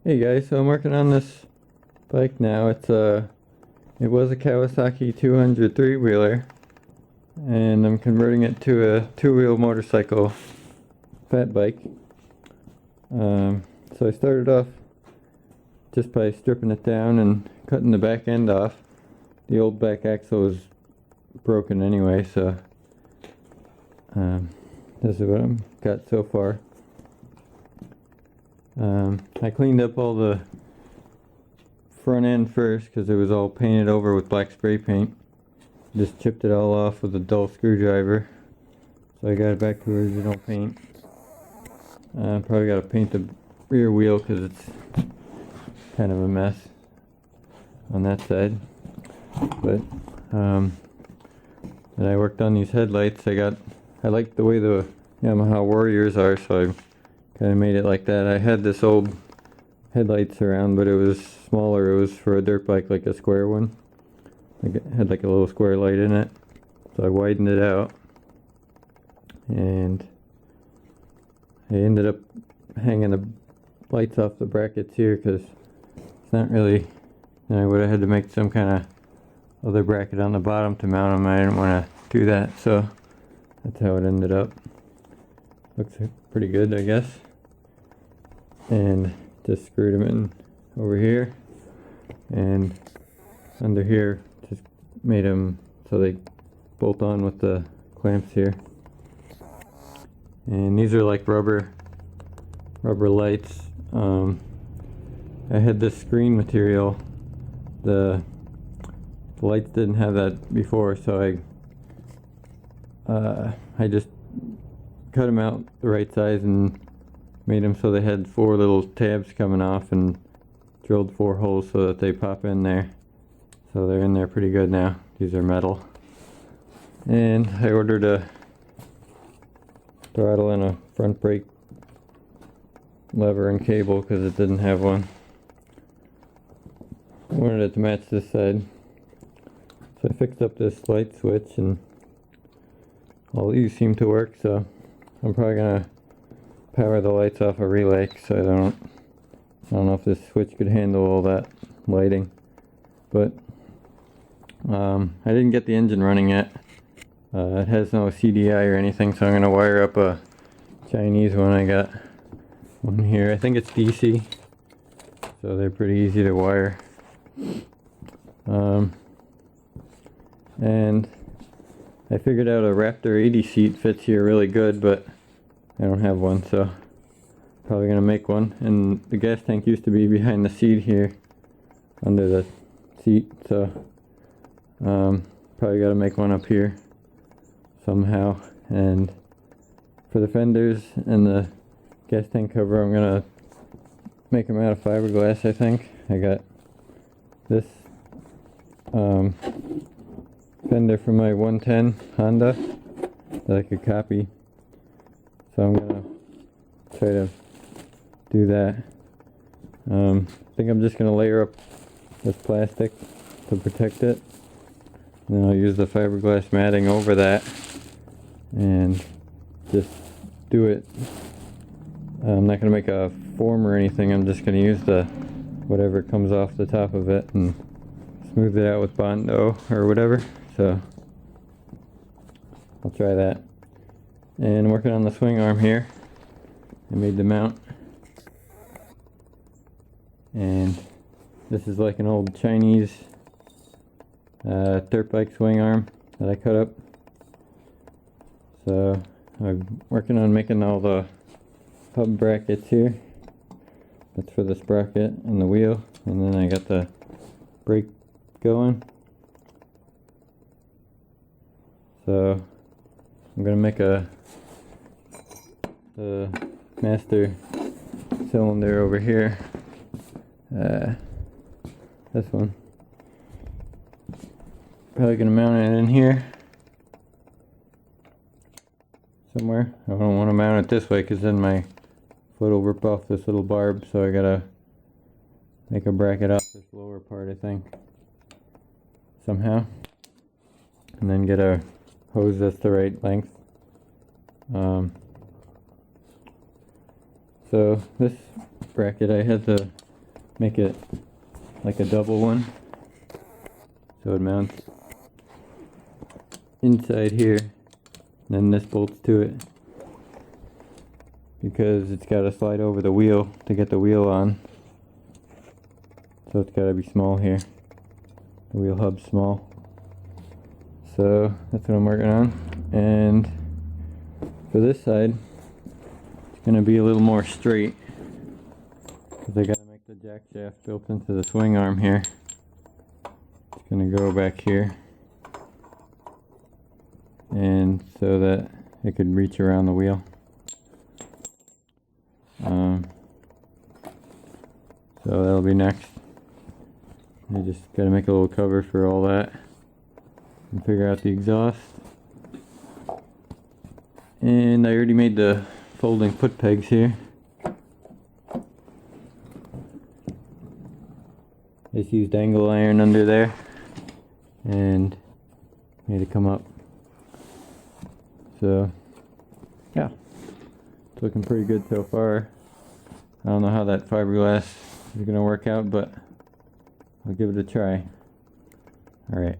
Hey guys, so I'm working on this bike now. It was a Kawasaki 200 three-wheeler, and I'm converting it to a two-wheel motorcycle fat bike. So I started off just by stripping it down and cutting the back end off. The old back axle was broken anyway, so this is what I've got so far. I cleaned up all the front end first because it was all painted over with black spray paint. Just chipped it all off with a dull screwdriver. So I got it back to original paint. Probably got to paint the rear wheel because it's kind of a mess on that side. But then I worked on these headlights. I like the way the Yamaha Warriors are, so I kind of made it like that. I had this old headlights around, but it was smaller. It was for a dirt bike, like a square one. Like it had like a little square light in it. So I widened it out, and I ended up hanging the lights off the brackets here because it's not really. I would have had to make some kind of other bracket on the bottom to mount them. I didn't want to do that, so that's how it ended up. Looks pretty good, I guess. And just screwed them in over here, and under here just made them so they bolt on with the clamps here. And these are like rubber lights. I had this screen material. The lights didn't have that before, so I just cut them out the right size and made them so they had 4 little tabs coming off, and drilled 4 holes so that they pop in there. So they're in there pretty good now. These are metal. And I ordered a throttle and a front brake lever and cable because it didn't have one. I wanted it to match this side. So I fixed up this light switch, and all these seem to work, so I'm probably gonna power the lights off a relay, so I don't know if this switch could handle all that lighting. But I didn't get the engine running yet. It has no CDI or anything, so I'm gonna wire up a Chinese one. I got one here. I think it's DC, so they're pretty easy to wire. And I figured out a Raptor 80 seat fits here really good, but I don't have one, so probably gonna make one. And the gas tank used to be behind the seat here, under the seat, so probably gotta make one up here somehow. And for the fenders and the gas tank cover, I'm gonna make them out of fiberglass, I think. I got this fender from my 110 Honda that I could copy, so I'm gonna try to do that. I think I'm just gonna layer up this plastic to protect it, and then I'll use the fiberglass matting over that and just do it. I'm not gonna make a form or anything. I'm just gonna use the whatever comes off the top of it and smooth it out with Bondo or whatever. So I'll try that. And I'm working on the swing arm here. I made the mount, and this is like an old Chinese dirt bike swing arm that I cut up. So I'm working on making all the hub brackets here. That's for the sprocket and the wheel, and then I got the brake going. So I'm gonna make the master cylinder over here. This one. Probably gonna mount it in here somewhere. I don't want to mount it this way because then my foot will rip off this little barb, so I gotta make a bracket off this lower part, I think, somehow, and then get a hose that's the right length. So this bracket, I had to make it like a double one, so it mounts inside here, and then this bolts to it, because it's got to slide over the wheel to get the wheel on, so it's got to be small here. The wheel hub's small, so that's what I'm working on. And for this side, it's going to be a little more straight, because I got to make the jack shaft built into the swing arm here. It's going to go back here, and so that it could reach around the wheel. So that'll be next. I just got to make a little cover for all that and figure out the exhaust. And I already made the folding foot pegs here. Just used angle iron under there and made it come up. So yeah, it's looking pretty good so far. I don't know how that fiberglass is going to work out, but I'll give it a try. Alright.